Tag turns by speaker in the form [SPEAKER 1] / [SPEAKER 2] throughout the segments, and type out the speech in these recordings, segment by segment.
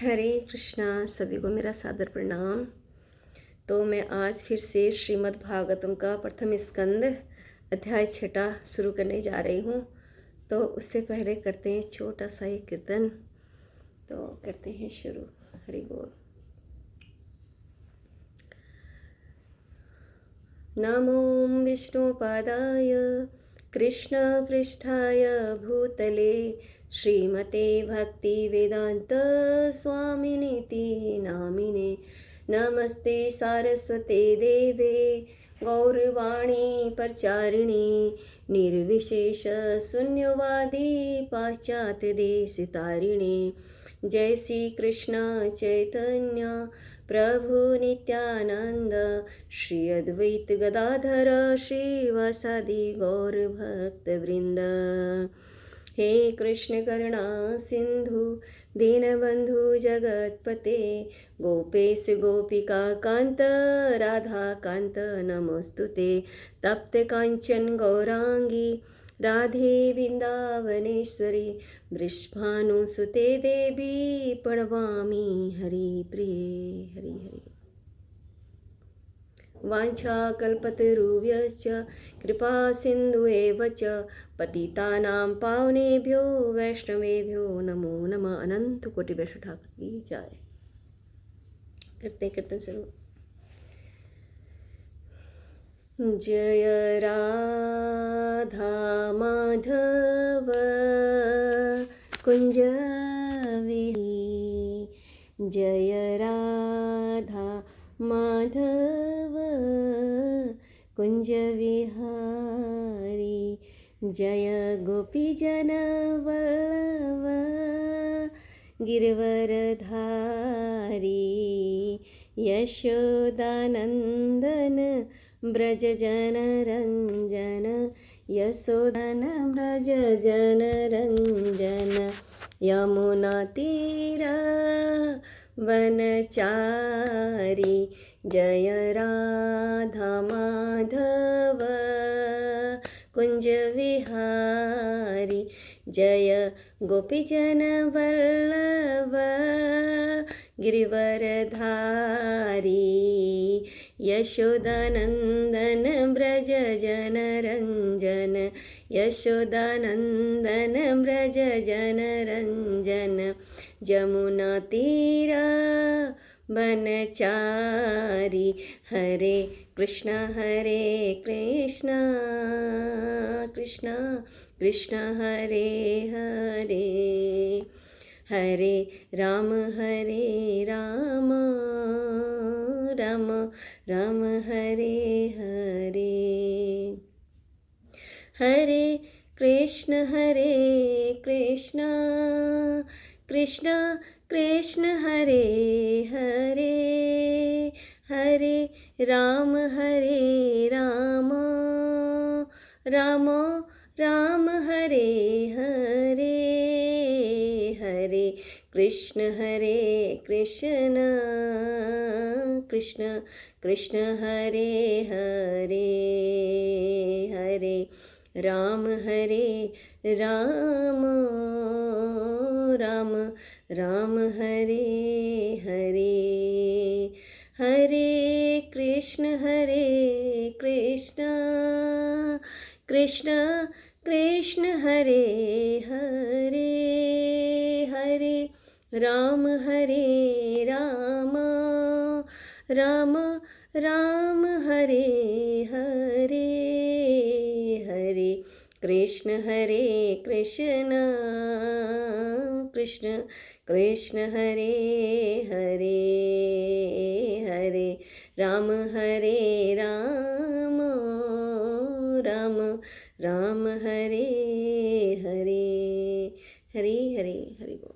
[SPEAKER 1] हरे कृष्णा। सभी को मेरा सादर प्रणाम। तो मैं आज फिर से श्रीमद् भागवतम का प्रथम स्कंद अध्याय 6 शुरू करने जा रही हूँ। तो उससे पहले करते हैं छोटा सा एक कीर्तन। तो करते हैं शुरू। हरि बोल। नमो विष्णुपादाय कृष्ण पृष्ठाय भूतले श्रीमते भक्ति वेदांत स्वामिनीति नामिने। नमस्ते सारस्वते देवे गौरवाणी प्रचारिणे निर्विशेष शून्यवादी पाश्चात्य देशतारिणे। जय श्री कृष्ण चैतन्य प्रभु नित्यानंद श्री अद्वैत गदाधर श्रीवासादि गौर भक्त वृंद। हे कृष्ण करुणा सिंधु दीनबंधु जगतपते गोपेश गोपिका कांत राधा कांत नमोस्तुते। तप्त कांचन गौरांगी राधे वृंदावनेश्वरी वृषभानुसुते देवी प्रणमामि हरिप्रिये। हरि हरि। वाञ्छाकल्पतरुभ्यश्च कृपा सिन्धुएव च पतितानां पावनेभ्यो वैष्णवेभ्यो नमो नमः। अनंत कोटि वैष्णव ठाकुर की जय। करते कीर्तन शुरू। जय राधा माधव कुंज विहारी। जय राधा माधव कुंज विहारी। जय गोपीजन वल्लभ गिरवरधारी। यशोदानंदन ब्रज जन रंजन। यशोदन ब्रज जन रंजन। यमुना तीर वनचारी। जय राधा माधव कुंज विहारी। जय गोपीजन वल्लभ गिरिवरधारी। यशोदानंदन ब्रज जन रंजन। यशोदानंदन ब्रज जन रंजन। यमुना तीर वनचारी। हरे कृष्ण कृष्ण कृष्ण हरे हरे हरे राम राम राम हरे हरे। हरे कृष्ण कृष्ण कृष्ण हरे हरे हरे राम राम राम हरे हरे हरे कृष्ण कृष्ण कृष्ण कृष्ण हरे हरे हरे राम राम राम हरे हरे हरे कृष्ण कृष्ण कृष्ण कृष्ण हरे हरे हरे राम राम राम हरे हरे हरे कृष्ण कृष्ण कृष्ण कृष्ण हरे हरे हरे राम राम राम हरे हरे हरे हरे हरि बोल।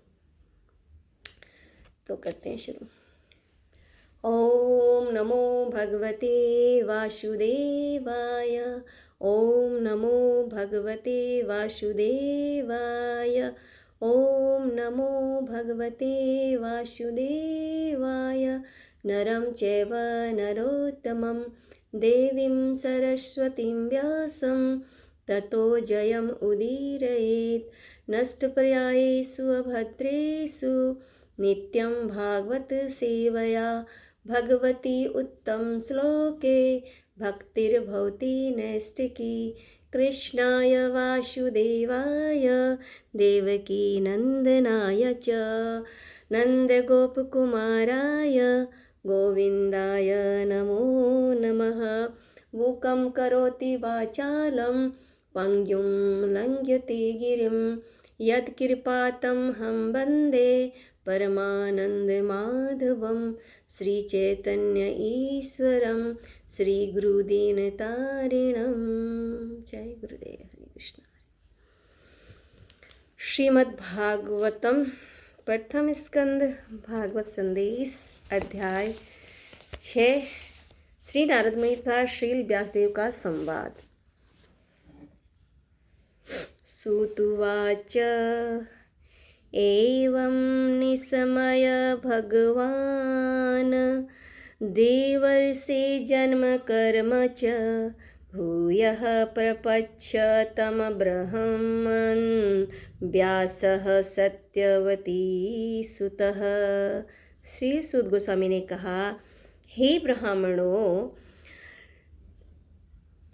[SPEAKER 1] तो करते हैं शुरू। ओम नमो भगवते वासुदेवाय। ओम नमो भगवते वासुदेवाय। ओम नमो भगवते वासुदेवाय। नरं चैव नरोत्तमं देवीं सरस्वतीं व्यासं ततो जयम् उदीरयेत्। नष्टपर्यायेषु अभद्रेषु नित्यं भागवत सेवया भगवती उत्तम श्लोके भक्तिर्भवति नैष्टिकी। कृष्णाय वासुदेवाय देवकी नंदनाय च नन्दगोपकुमाराय गोविन्दाय नमो नमः। मूकं करोति वाचालं पङ्गुं लङ्घयते गिरिं यत्कृपातमहं वन्दे परमानन्दमाधवं। श्रीचैतन्य ईश्वरं श्रीगुरुदीनतारिणं। जय गुरुदेव। हरे कृष्ण। श्रीमद्भागवतम प्रथम स्कंद भागवत संदेश अध्याय 6। श्री नारद मुनि तथा श्रील व्यासदेव का संवाद। सुतुवाच एवं निसमय भगवान देवर्षि जन्म कर्म च भूयः प्रपच्छ तम ब्रह्मन् व्यासः सत्यवती सुतः। श्री सूत गोस्वामी ने कहा, हे ब्राह्मणों,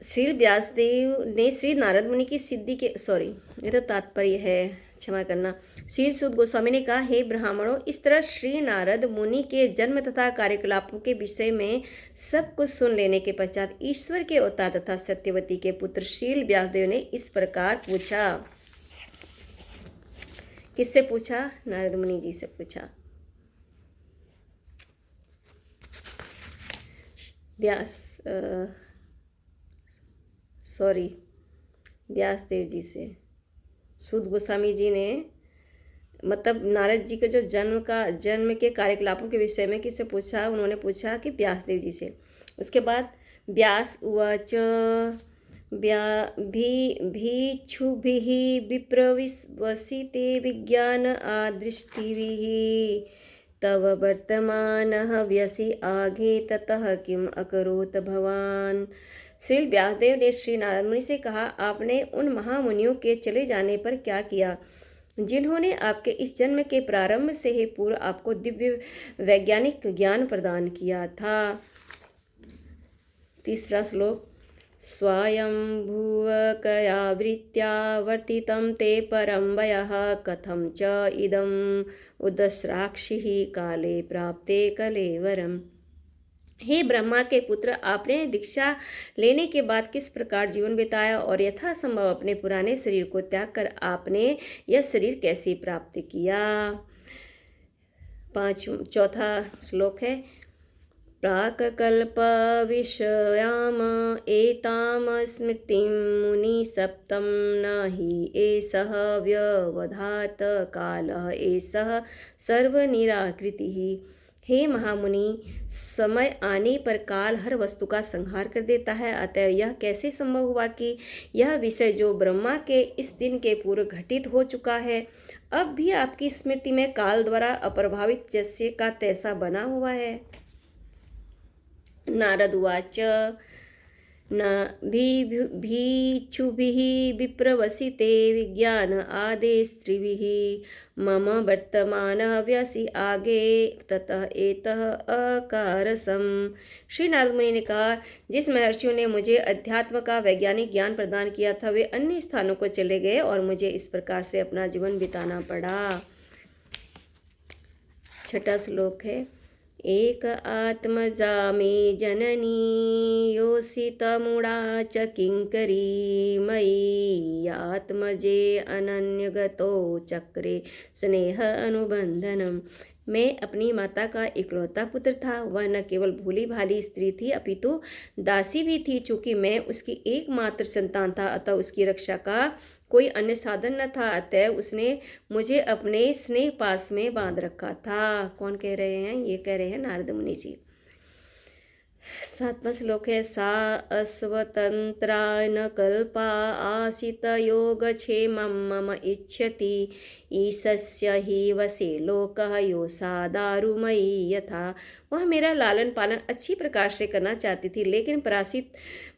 [SPEAKER 1] श्री व्यासदेव ने श्री नारद मुनि की सिद्धि के ये तो तात्पर्य है, क्षमा करना। श्री सूत गोस्वामी ने कहा, हे ब्राह्मणों, इस तरह श्री नारद मुनि के जन्म तथा कार्यकलापों के विषय में सब कुछ सुन लेने के पश्चात ईश्वर के अवतार तथा सत्यवती के पुत्र श्री व्यासदेव ने इस प्रकार पूछा। किससे पूछा? नारद मुनि जी से पूछा। व्यासदेव जी से। सूत गोस्वामी जी ने मतलब नारद जी के जो जन्म के कार्यकलापों के विषय में किससे पूछा? उन्होंने पूछा कि व्यासदेव जी से। उसके बाद व्यास उवाच भीक्षुभिः विप्रविश्वसिते विज्ञान आदृष्टिभिः तव वर्तमानः व्यसि आगे ततः किम अकरोत भवान। श्री व्यासदेव ने श्री नारद मुनि से कहा, आपने उन महामुनियों के चले जाने पर क्या किया जिन्होंने आपके इस जन्म के प्रारंभ से ही पूर्व आपको दिव्य वैज्ञानिक ज्ञान प्रदान किया था। तीसरा श्लोक। स्वायंभुवकयावृत्या वर्तितं ते परं वयः कथं च इदम् उदस्राक्षिः काले प्राप्ते कलेवरम्। हे ब्रह्मा के पुत्र, आपने दीक्षा लेने के बाद किस प्रकार जीवन बिताया और यथासंभव अपने पुराने शरीर को त्याग कर आपने यह शरीर कैसे प्राप्त किया? चौथा श्लोक है। प्राककल्प विषयाम एताम स्मृतिं मुनि सप्तम नहि एषः व्यवधात कालः एषः सर्वनिराकृतिः। हे महामुनि, समय आने पर काल हर वस्तु का संहार कर देता है, अतः यह कैसे संभव हुआ कि यह विषय जो ब्रह्मा के इस दिन के पूर्व घटित हो चुका है अब भी आपकी स्मृति में काल द्वारा अप्रभावित जैसे का तैसा बना हुआ है? नारद उवाच न भीक्षुभिः विप्रवसिते विज्ञान आदेस्त्रिभिः मम वर्तमानः व्यसि आगे ततः एतः अकारसम। श्री नारद मुनि ने कहा, जिस महर्षियों ने मुझे अध्यात्म का वैज्ञानिक ज्ञान प्रदान किया था वे अन्य स्थानों को चले गए और मुझे इस प्रकार से अपना जीवन बिताना पड़ा। छठा श्लोक है। एक आत्मजा मे जननी योषितमूढ़ा च किंकरी मयि आत्मजे अनन्यगतो चक्रे स्नेह अनुबंधनम। मैं अपनी माता का इकलौता पुत्र था। वह न केवल भोली भाली स्त्री थी अपितु दासी भी थी। चूंकि मैं उसकी एकमात्र संतान था अतः उसकी रक्षा का कोई अन्य साधन न था, अतः उसने मुझे अपने स्नेह पास में बांध रखा था। कौन कह रहे हैं? ये कह रहे हैं नारद मुनि जी। सातवां श्लोक है। सा अस्वतंत्रा न कल्पा आसित योगक्षेमं मम इच्छति ईशस्य हि वसे लोकः योषा दारुमयी यथा। वह मेरा लालन पालन अच्छी प्रकार से करना चाहती थी, लेकिन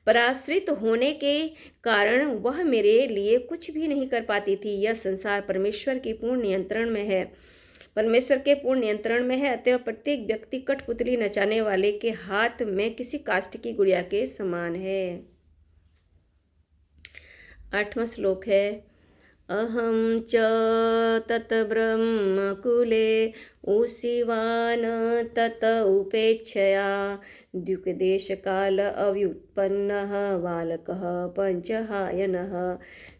[SPEAKER 1] पराश्रित होने के कारण वह मेरे लिए कुछ भी नहीं कर पाती थी। यह संसार परमेश्वर की पूर्ण नियंत्रण में है। परमेश्वर के पूर्ण नियंत्रण में है, अतः प्रत्येक व्यक्ति कठपुतली नचाने वाले के हाथ में किसी काष्ठ की गुड़िया के समान है। 8वां श्लोक है, अहं च तत ब्रह्मकुले उशिवान् तत उपेक्षया द्युकदेशकाल अव्युत्पन्नः बालकः पंचहायनः।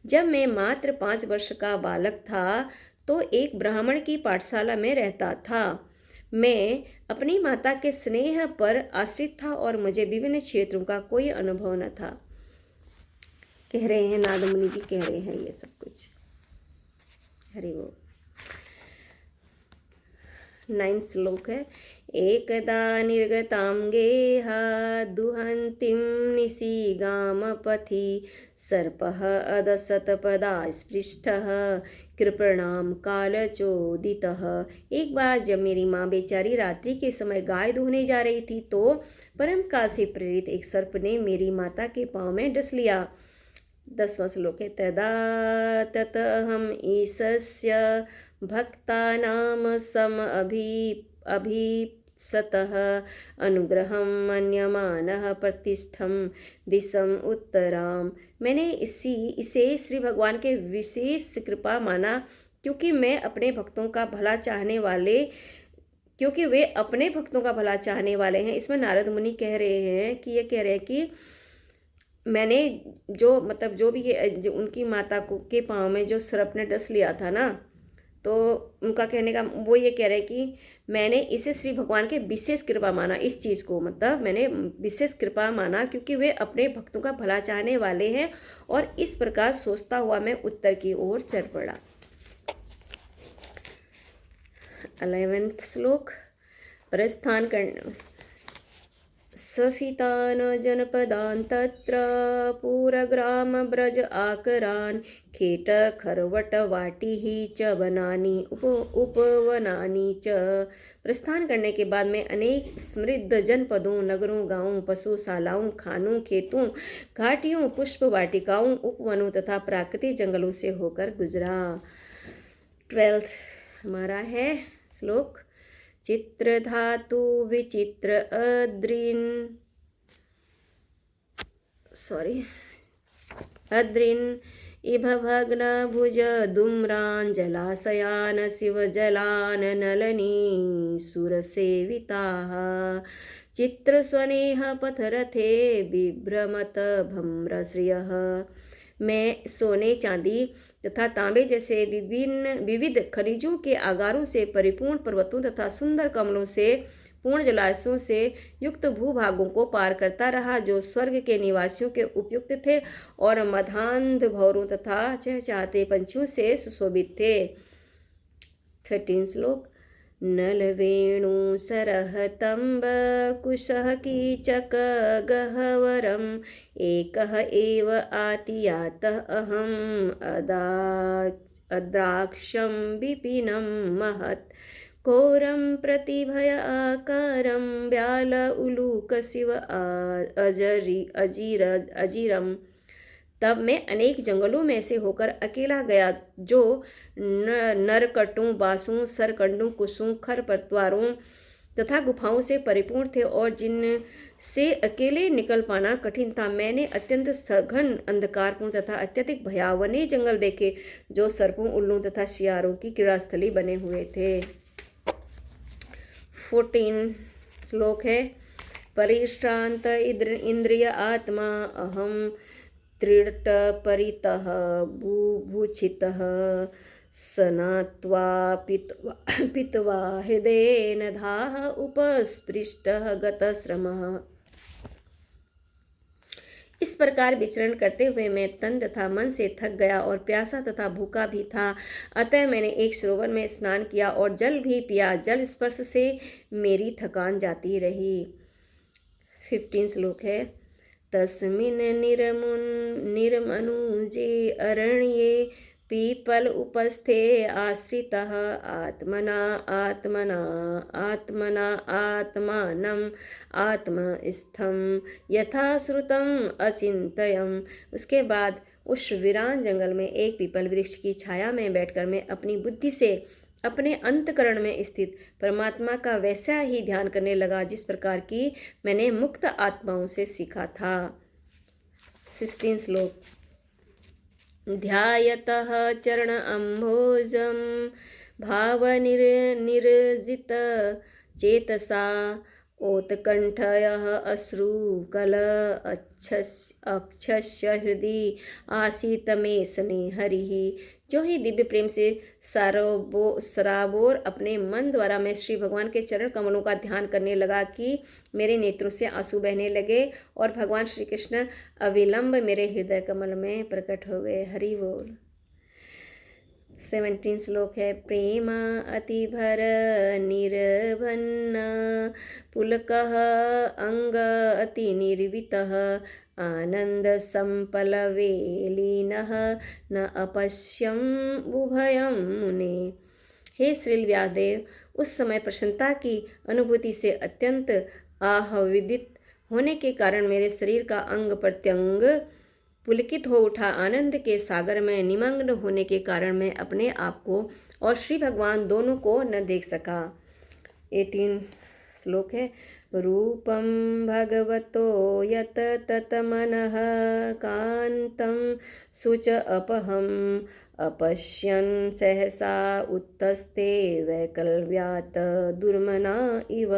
[SPEAKER 1] जब मैं मात्र 5 वर्ष का बालक था तो एक ब्राह्मण की पाठशाला में रहता था। मैं अपनी माता के स्नेह पर आश्रित था और मुझे विभिन्न क्षेत्रों का कोई अनुभव न था। कह रहे हैं नारद मुनि जी, कह रहे हैं ये सब कुछ। हरि वो 9 श्लोक है, एकदा निर्गतां गेह दुहन्तीं निशिगाम पथि सर्पः अदशतपदा स्पृष्टः कृपणाम कालचोदितः। एक बार जब मेरी माँ बेचारी रात्रि के समय गाय दूहने जा रही थी तो परम काल से प्रेरित एक सर्प ने मेरी माता के पाँव में डस लिया। 10वां श्लोक है, तदा ततहम ईशस्य भक्तानां सम अभीप्सतः अनुग्रहं मन्यमानः प्रतिष्ठं दिशम उत्तराम। मैंने इसे श्री भगवान के विशेष कृपा माना क्योंकि वे अपने भक्तों का भला चाहने वाले हैं। इसमें नारद मुनि कह रहे हैं कि मैंने जो भी ये उनकी माता के पाँव में जो सर्प ने डस लिया था ना, तो उनका कहने का वो ये कह रहे कि मैंने इसे श्री भगवान के विशेष कृपा माना। इस चीज़ को मैंने विशेष कृपा माना क्योंकि वे अपने भक्तों का भला चाहने वाले हैं। और इस प्रकार सोचता हुआ मैं उत्तर की ओर चल पड़ा। 11वां श्लोक, प्रस्थान करने सफितान जनपदान तत्र पुरग्राम ब्रज आकरान खेट खरवट वाटिः च वनानि उपवनानि च। प्रस्थान करने के बाद मैं अनेक समृद्ध जनपदों, नगरों, गांवों, पशुशालाओं, खानों, खेतों, घाटियों, पुष्प वाटिकाओं, उपवनों तथा प्राकृतिक जंगलों से होकर गुजरा। 12 हमारा है श्लोक, चित्रधातु विचित्र अद्रिन इभ भग्न भुज धूम्रान जलाशयान शिवजलान नलनी सुरसेविताः चित्रस्वनेह पथरथे बिभ्रमत भम्रश्रियः। मैं सोने, चांदी तथा तांबे जैसे विविध खनिजों के आगारों से परिपूर्ण पर्वतों तथा सुंदर कमलों से पूर्ण जलाशयों से युक्त भूभागों को पार करता रहा जो स्वर्ग के निवासियों के उपयुक्त थे और मधांध भौरों तथा चहचहाते पंछियों से सुशोभित थे। 13 श्लोक, नलवेणु सरहतंब कुशः कीचक गहवरम एकः एव आतियातः अहम् अद्राक्षं विपिनं महत् घोरं प्रतिभय आकारं व्याल उलूक शिव अजीरम। तब मैं अनेक जंगलों में से होकर अकेला गया जो नरकटों, बांसों, सरकंडों, कुशों, खरपतवारों तथा गुफाओं से परिपूर्ण थे और जिनसे अकेले निकल पाना कठिन था। मैंने अत्यंत सघन, अंधकारपूर्ण तथा अत्यधिक भयावने जंगल देखे जो सर्पों, उल्लू तथा शियारों की क्रीड़ास्थली बने हुए थे। 14 श्लोक है, परिश्रांत इंद्रिय आत्मा अहम त्रीट परितः बुभूषितः सनात्वा पित्वा हृदयेन धाः उपस्पृष्टः गतश्रमः। इस प्रकार विचरण करते हुए मैं तन तथा मन से थक गया और प्यासा तथा भूखा भी था। अतः मैंने एक सरोवर में स्नान किया और जल भी पिया। जल स्पर्श से मेरी थकान जाती रही। 15 श्लोक है, तस्मिन् निर्मनुजे अरण्ये पीपल उपस्थे आश्रितः आत्मानम् आत्मस्थं यथा श्रुतम् अचिन्तयम्। उसके बाद उस वीरान जंगल में एक पीपल वृक्ष की छाया में बैठकर मैं अपनी बुद्धि से अपने अंतकरण में स्थित परमात्मा का वैसा ही ध्यान करने लगा जिस प्रकार की मैंने मुक्त आत्माओं से सीखा था। 16 श्लोक। ध्यायतः चरण अम्भोजं भावनिर्जित चेतसा ओत्कण्ठयः अश्रुकल अक्षस्य हृदि आसीत मे स्नेह हरिः। जो ही दिव्य प्रेम से सराबोर अपने मन द्वारा मैं श्री भगवान के चरण कमलों का ध्यान करने लगा कि मेरे नेत्रों से आंसू बहने लगे और भगवान श्री कृष्ण अविलंब मेरे हृदय कमल में प्रकट हो गए। हरि बोल। 17 श्लोक है। प्रेम अतिभर निर्भन्न पुलकः अंग अति निर्वितः आनंद संपलवे लीनः न अपश्यम उभयम मुने। हे श्रील व्यासदेव, उस समय प्रसन्नता की अनुभूति से अत्यंत आह्लादित होने के कारण मेरे शरीर का अंग प्रत्यंग पुलकित हो उठा। आनंद के सागर में निमग्न होने के कारण मैं अपने आप को और श्री भगवान दोनों को न देख सका। 18 श्लोक है। रूपं भगवतो यत तत मनः कान्तं शुच अपहम् अपश्यन् सहसा उत्तस्ते वैकल्व्यात् दुर्मना इव।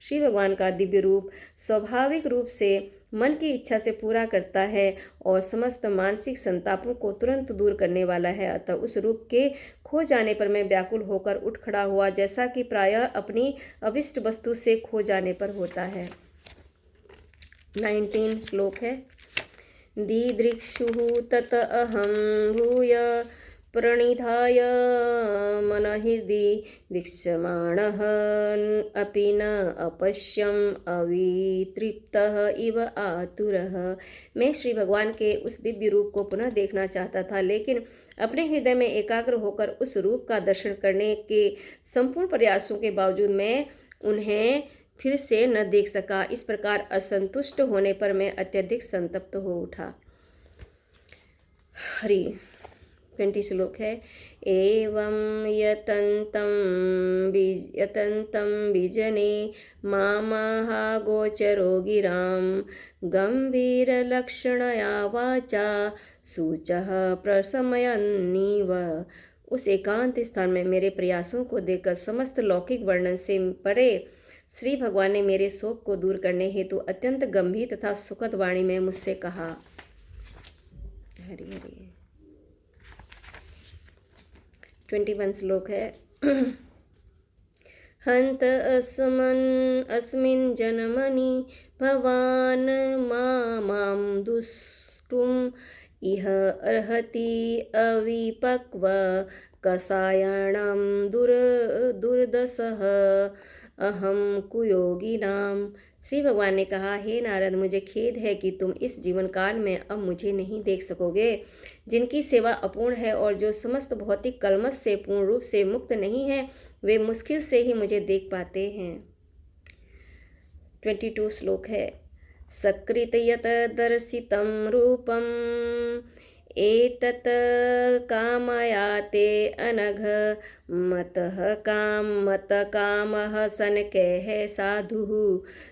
[SPEAKER 1] श्री भगवान का दिव्य रूप स्वाभाविक रूप से मन की इच्छा से पूरा करता है और समस्त मानसिक संतापों को तुरंत दूर करने वाला है। अतः उस रूप के खो जाने पर मैं व्याकुल होकर उठ खड़ा हुआ, जैसा कि प्रायः अपनी अभिष्ट वस्तु से खो जाने पर होता है। 19 श्लोक है। दिदृक्षुः तत अहं भूय प्रणिधाय मनहृदि वीक्षमाणः अपि न अपश्यम अवितृप्तः इव आतुरः। मैं श्री भगवान के उस दिव्य रूप को पुनः देखना चाहता था, लेकिन अपने हृदय में एकाग्र होकर उस रूप का दर्शन करने के संपूर्ण प्रयासों के बावजूद मैं उन्हें फिर से न देख सका। इस प्रकार असंतुष्ट होने पर मैं अत्यधिक संतप्त हो उठा। हरि। 20 श्लोक है। एवं यतन्तं विजने मामाहा गोचरो गिरां गंभीरलक्षणया वाचा सूचः प्रशमयन्निव। उस एकांत स्थान में मेरे प्रयासों को देखकर समस्त लौकिक वर्णन से परे श्री भगवान ने मेरे शोक को दूर करने हेतु अत्यंत गंभीर तथा सुखद वाणी में मुझसे कहा। हरि हरि। 21 श्लोक है। हंत अस्मिन् जन्मनि भवान् मां दुष्टुम् इह अर्हति अविपक्व कषायाणां दुर्दशः अहम कुयोगिनाम। श्री भगवान ने कहा, हे नारद, मुझे खेद है कि तुम इस जीवन काल में अब मुझे नहीं देख सकोगे। जिनकी सेवा अपूर्ण है और जो समस्त भौतिक कलमश से पूर्ण रूप से मुक्त नहीं है, वे मुश्किल से ही मुझे देख पाते हैं। 22 श्लोक है। सकृत यत दर्शितं रूपम एतत् कामयाते अनघ मत कामः सनकैः साधुः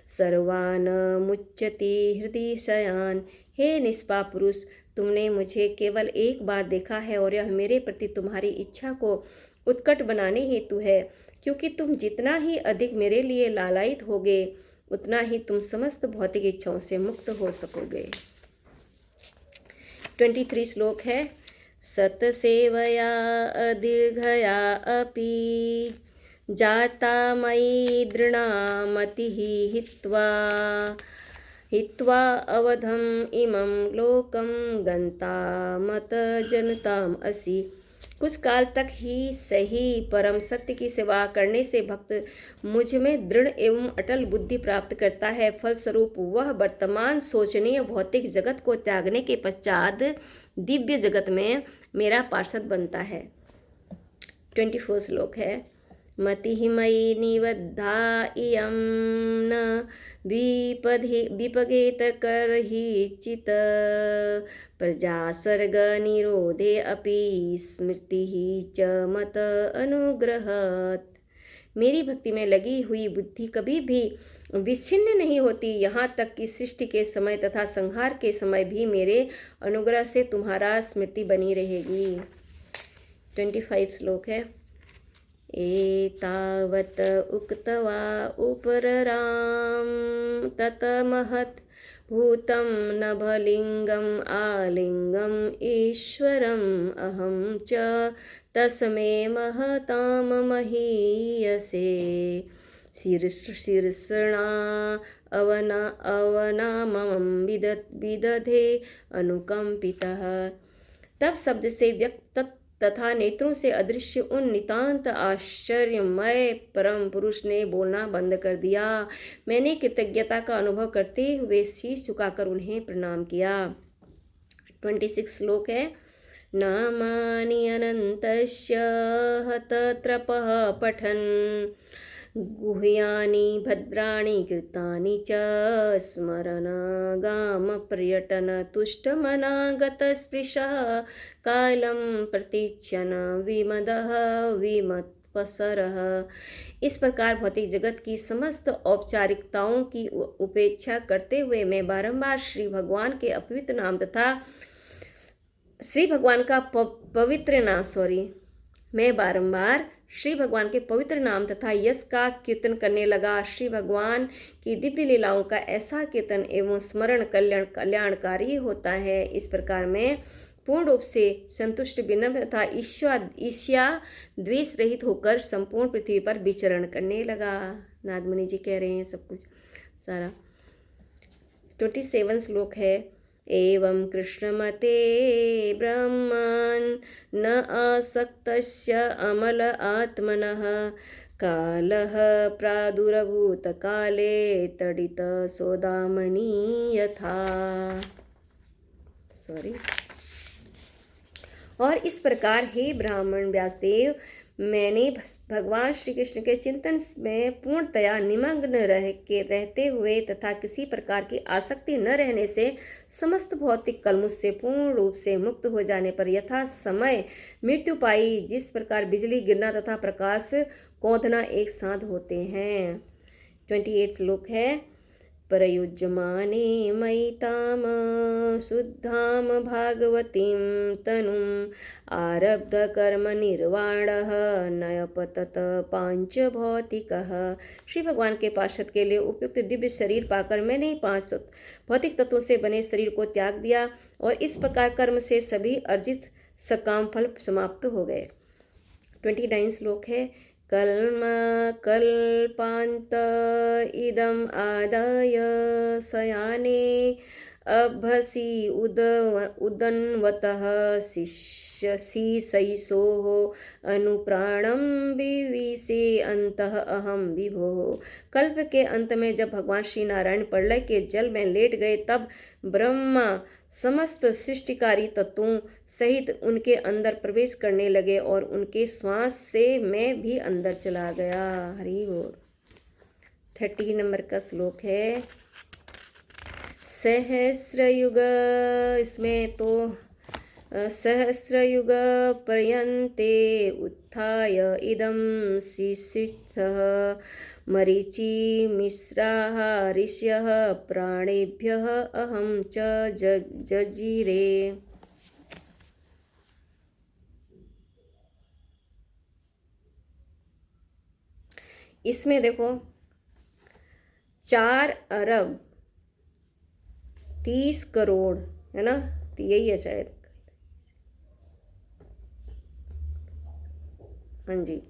[SPEAKER 1] सर्वान् मुच्यति हृदि शयान्। हे निष्पाप पुरुष, तुमने मुझे केवल एक बार देखा है और यह मेरे प्रति तुम्हारी इच्छा को उत्कट बनाने हेतु है, क्योंकि तुम जितना ही अधिक मेरे लिए लालायित होगे उतना ही तुम समस्त भौतिक इच्छाओं से मुक्त हो सकोगे। 23 श्लोक है। सतसेवया दीर्घया अपि जाता मयि दृढामतिः हित्वा अवधम इमं लोकं गन्तामत जनताम असि। कुछ काल तक ही सही परम सत्य की सेवा करने से भक्त मुझ में दृढ़ एवं अटल बुद्धि प्राप्त करता है। फलस्वरूप वह वर्तमान शोचनीय भौतिक जगत को त्यागने के पश्चात दिव्य जगत में मेरा पार्षद बनता है। 24 श्लोक है। मतिः मयि निबद्धा इयं न विपगेत करहिचित् प्रजासर्गनिरोधे अपि स्मृतिः च मत अनुग्रहात्। मेरी भक्ति में लगी हुई बुद्धि कभी भी विच्छिन्न नहीं होती, यहाँ तक कि सृष्टि के समय तथा संहार के समय भी मेरे अनुग्रह से तुम्हारा स्मृति बनी रहेगी। 25 श्लोक है। एतावत् उक्त्वा उपरराम ततमहत् भूतं नभलिंगम् आलिंगम् ईश्वरम् अहं च तस्मै महतां महीयसे शीर्षणा अवनामं विदधे अनुकंपितः। तब शब्द से व्यक्त तथा नेत्रों से अदृश्य उन नितांत आश्चर्यमय परम पुरुष ने बोलना बंद कर दिया। मैंने कृतज्ञता का अनुभव करते हुए शीश झुकाकर उन्हें प्रणाम किया। 26 श्लोक है। नामानि अनन्तस्य हतत्रपः पठन् गुह्यानि भद्राणि कृतानि च स्मरणागामपर्यटनतुष्टमनागतस्पृशः कालं प्रतीक्षन् विमदः विमत्पसरः। इस प्रकार भौतिक जगत की समस्त औपचारिकताओं की उपेक्षा करते हुए मैं बारंबार श्री भगवान के अपवित्र नाम तथा श्री भगवान के पवित्र नाम तथा यश का कीर्तन करने लगा। श्री भगवान की दिव्य लीलाओं का ऐसा कीर्तन एवं स्मरण कल्याणकारी होता है। इस प्रकार मैं पूर्ण रूप से संतुष्ट, विनम्र तथा ईर्ष्या द्वेष रहित होकर संपूर्ण पृथ्वी पर विचरण करने लगा। नारद मुनि जी कह रहे हैं सब कुछ सारा। 27 श्लोक है। एवं कृष्णमते ब्रह्मन् न आसक्तस्य अमल आत्मनः कालः प्रादुरभूत काले तडित सोदामणि यथा। और इस प्रकार हे ब्राह्मण व्यासदेव, मैंने भगवान श्री कृष्ण के चिंतन में पूर्णतया निमग्न रहते हुए तथा किसी प्रकार की आसक्ति न रहने से समस्त भौतिक कलमुष से पूर्ण रूप से मुक्त हो जाने पर यथा समय मृत्यु पाई। जिस प्रकार बिजली गिरना तथा प्रकाश कौंधना एक साथ होते हैं। 28 श्लोक है। प्रयुज्यमाने मयि ताम शुद्धाम भागवतीं तनुम् आरब्ध कर्म निर्वाणः नयपतत पांच भौतिकः। श्री भगवान के पार्षद के लिए उपयुक्त दिव्य शरीर पाकर मैंने 5 भौतिक तत्वों से बने शरीर को त्याग दिया और इस प्रकार कर्म से सभी अर्जित सकाम फल समाप्त हो गए। 29 श्लोक है। कल्पान्त इदम् आदाय शयाने अभसि उदन्वतः शीशैषोः अनुप्राणं विविशे अन्तः अहं विभोः। कल्प के अंत में जब भगवान श्री नारायण प्रलय के जल में लेट गए तब ब्रह्मा समस्त सृष्टिकारी तत्वों सहित उनके अंदर प्रवेश करने लगे और उनके श्वास से मैं भी अंदर चला गया। हरि बोल। 30 नंबर का श्लोक है। सहस्रयुग, इसमें तो सहस्रयुग पर्यन्ते उत्थाय इदं शिशिथः मरीचि मिश्राः ऋष्यः प्राणेभ्यः अहं च जजीरे। इसमें देखो 4 अरब 30 करोड़ है ना, तो यही है शायद। हाँ जी,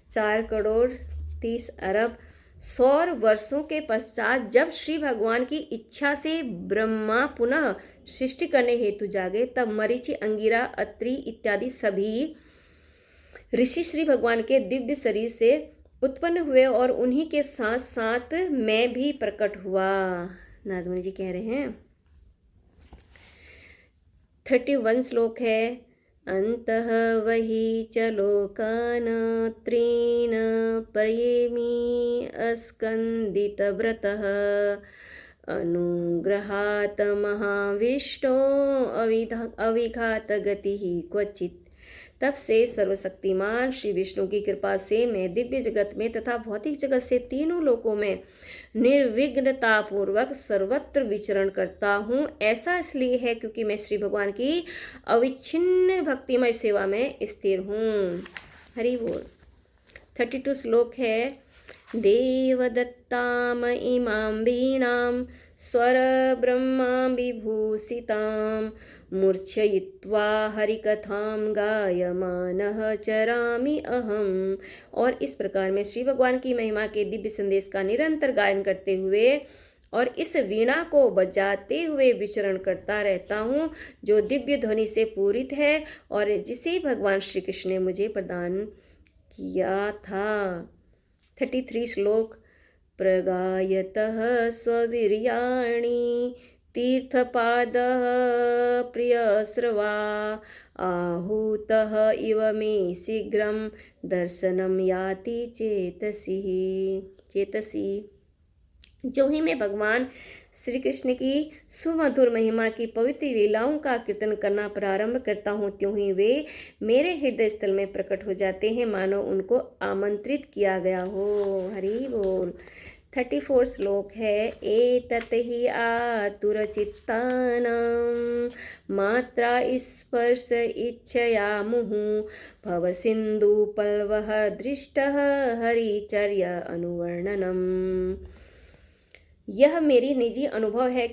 [SPEAKER 1] 4 करोड़ 30 अरब सौर वर्षों के पश्चात जब श्री भगवान की इच्छा से ब्रह्मा पुनः सृष्टि करने हेतु जागे तब मरीचि, अंगिरा, अत्रि इत्यादि सभी ऋषि श्री भगवान के दिव्य शरीर से उत्पन्न हुए और उन्हीं के साथ साथ मैं भी प्रकट हुआ। नारद मुनि जी कह रहे हैं। 31 श्लोक है। अन्तः वही च लोकान् त्रीन् पर्येमि अस्कन्दितव्रतः अनुग्रहात् महाविष्णो अविघातगतिः क्वचित्। तब से सर्वशक्तिमान श्री विष्णु की कृपा से मैं दिव्य जगत में तथा भौतिक जगत से तीनों लोकों में निर्विघ्नतापूर्वक सर्वत्र विचरण करता हूँ। ऐसा इसलिए है क्योंकि मैं श्री भगवान की अविच्छिन्न भक्तिमय सेवा में स्थिर हूँ। हरि बोल। 32 श्लोक है। देवदत्ताम इमां वीणां स्वरब्रह्मा विभूषितां मूर्छयित्वा हरिकथां गायमानः चरामि अहम्। और इस प्रकार मैं श्री भगवान की महिमा के दिव्य संदेश का निरंतर गायन करते हुए और इस वीणा को बजाते हुए विचरण करता रहता हूँ, जो दिव्य ध्वनि से पूरित है और जिसे भगवान श्री कृष्ण ने मुझे प्रदान किया था। 33 श्लोक। प्रगायतः स्ववीर्याणि तीर्थपादः प्रियस्रवा आहूतः इव मे शीघ्रं दर्शनं याति चेतसी। जो ही मैं भगवान श्री कृष्ण की सुमधुर महिमा की पवित्र लीलाओं का कीर्तन करना प्रारंभ करता हूँ, त्यों ही वे मेरे हृदय स्थल में प्रकट हो जाते हैं, मानो उनको आमंत्रित किया गया हो। हरि बोल। 34 श्लोक है। एतत् हि आतुरचित्तानां मात्रा स्पर्श इच्छया मुहुः भवसिन्धुपल्वः दृष्टः हरिचर्य अनुवर्णनम्। यह मेरा निजी अनुभव है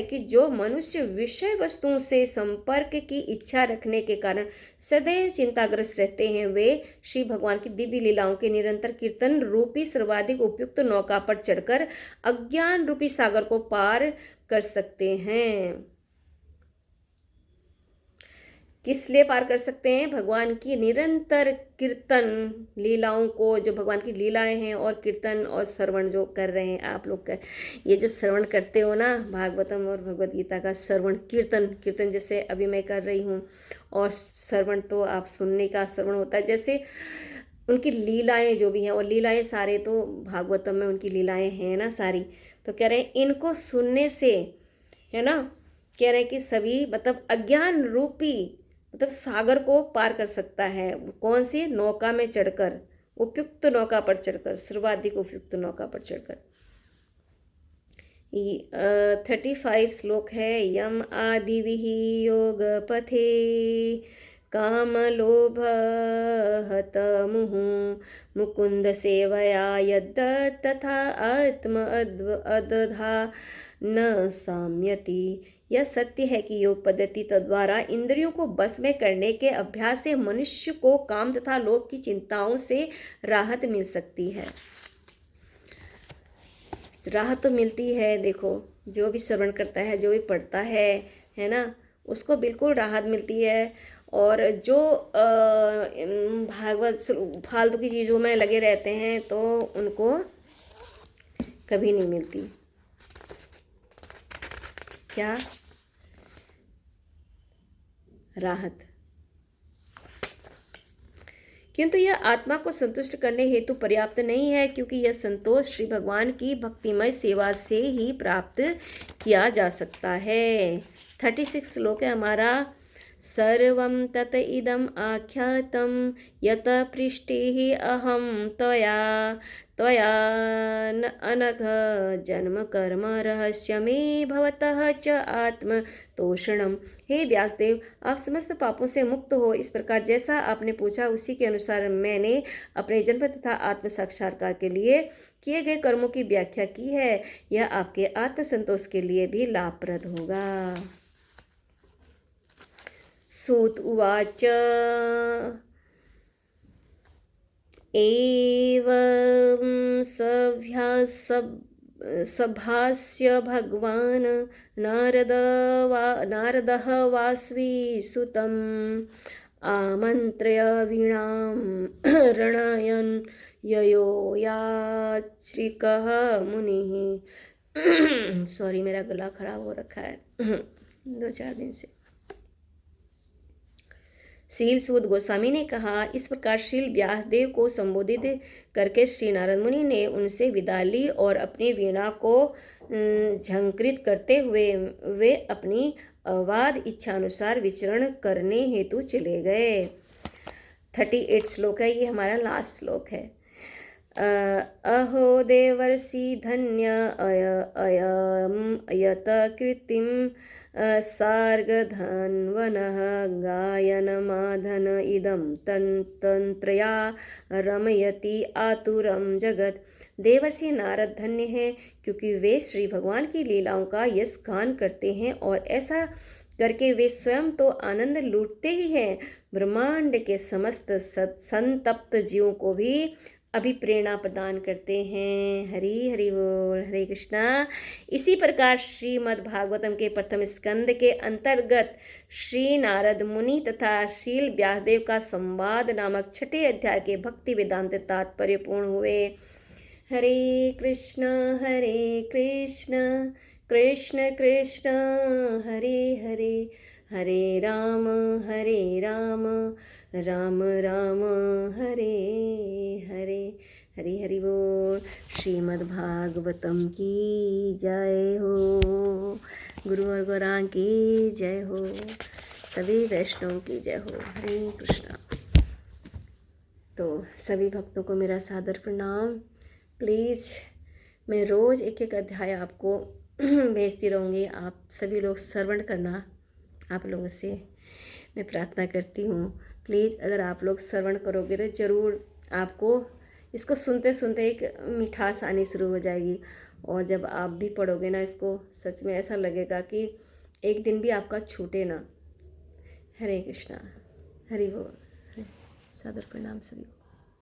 [SPEAKER 1] कि जो मनुष्य विषय वस्तुओं से संपर्क की इच्छा रखने के कारण सदैव चिंताग्रस्त रहते हैं, वे श्री भगवान की दिव्य लीलाओं के निरंतर कीर्तन रूपी सर्वाधिक उपयुक्त नौका पर चढ़कर अज्ञान रूपी सागर को पार कर सकते हैं। किस लिए पार कर सकते हैं? भगवान की निरंतर कीर्तन लीलाओं को, जो भगवान की लीलाएं हैं और कीर्तन और श्रवण जो कर रहे हैं आप लोग कर, ये जो श्रवण करते हो ना भागवतम और भगवद गीता का श्रवण कीर्तन जैसे अभी मैं कर रही हूँ, और श्रवण तो आप सुनने का श्रवण होता है, जैसे उनकी लीलाएं जो भी हैं, और लीलाएं सारे तो भागवतम में उनकी लीलाएं हैं ना सारी, तो कह रहे हैं इनको सुनने से, है ना, कह रहे हैं कि सभी मतलब अज्ञान रूपी मतलब सागर को पार कर सकता है। कौन सी नौका में चढ़कर, उपयुक्त नौका पर चढ़कर, सर्वाधिक उपयुक्त नौका पर चढ़कर। 35 श्लोक है। यम आदिभिः योग पथे कामलोभ हत मुहुः मुकुंद सेवया यद्दत् तथा आत्म अदधा न साम्यति। यह सत्य है कि योग पद्धति द्वारा इंद्रियों को बस में करने के अभ्यास से मनुष्य को काम तथा लोभ की चिंताओं से राहत मिल सकती है। राहत तो मिलती है। देखो, जो भी श्रवण करता है, जो भी पढ़ता है ना, उसको बिल्कुल राहत मिलती है। और जो भागवत फालतू की चीज़ों में लगे रहते हैं तो उनको कभी नहीं मिलती। क्या राहत। किंतु यह आत्मा को संतुष्ट करने हेतु पर्याप्त नहीं है, क्योंकि यह संतोष श्री भगवान की भक्तिमय सेवा से ही प्राप्त किया जा सकता है। 36 श्लोक है हमारा। सर्वं तत् इदम् आख्यातं यत पृष्टिः अहं त्वया अनघ जन्म कर्म रहस्यमे भवतः च आत्मतोषणम्। हे व्यासदेव, आप समस्त पापों से मुक्त हो। इस प्रकार जैसा आपने पूछा उसी के अनुसार मैंने अपने जन्म तथा आत्म साक्षात्कार के लिए किए गए कर्मों की व्याख्या की है। यह आपके आत्मसंतोष के लिए भी लाभप्रद होगा। सूत उवाच। एवं सभास्य भगवान् नारदः वासवीसुतम् आमन्त्र्य वीणां रणयन् ययो याचिकः मुनिः। सॉरी, मेरा गला खराब हो रखा है 2-4 दिन से। शील सूद गोस्वामी ने कहा, इस प्रकार श्रील व्यासदेव को संबोधित करके श्री नारद मुनि ने उनसे विदा ली और अपनी वीणा को झंकृत करते हुए वे अपनी अवाध इच्छानुसार विचरण करने हेतु चले गए। 38 श्लोक है, ये हमारा लास्ट श्लोक है। अहो देवर्षि धन्य अयत कृतिम सार्गधन्वनः गायनमाधन इदं तंत्रया रमयति आतुरम जगत। देवर्षि नारद धन्य हैं क्योंकि वे श्री भगवान की लीलाओं का यश गान करते हैं और ऐसा करके वे स्वयं तो आनंद लूटते ही हैं, ब्रह्मांड के समस्त संतप्त जीवों को भी अभिप्रेरणा प्रदान करते हैं। हरि हरि बोल, हरे कृष्णा। इसी प्रकार श्रीमद् भागवतम के प्रथम स्कंद के अंतर्गत श्री नारद मुनि तथा श्रील व्यासदेव का संवाद नामक छठे अध्याय के भक्ति वेदांत तात्पर्य पूर्ण हुए। हरे कृष्ण कृष्ण कृष्ण हरे हरे, हरे राम राम राम हरे हरे। हरि हरि बोल। श्रीमद् भागवतम की जय हो, गुरु और गौरांग की जय हो, सभी वैष्णव की जय हो। हरे कृष्णा। तो सभी भक्तों को मेरा सादर प्रणाम। प्लीज़ मैं रोज़ एक एक अध्याय आपको भेजती रहूँगी, आप सभी लोग श्रवण करना, आप लोगों से मैं प्रार्थना करती हूँ। प्लीज़ अगर आप लोग श्रवण करोगे तो ज़रूर आपको इसको सुनते सुनते एक मिठास आनी शुरू हो जाएगी, और जब आप भी पढ़ोगे ना इसको, सच में ऐसा लगेगा कि एक दिन भी आपका छूटे ना। हरे कृष्णा, हरि बोल, सादर प्रणाम सभी को।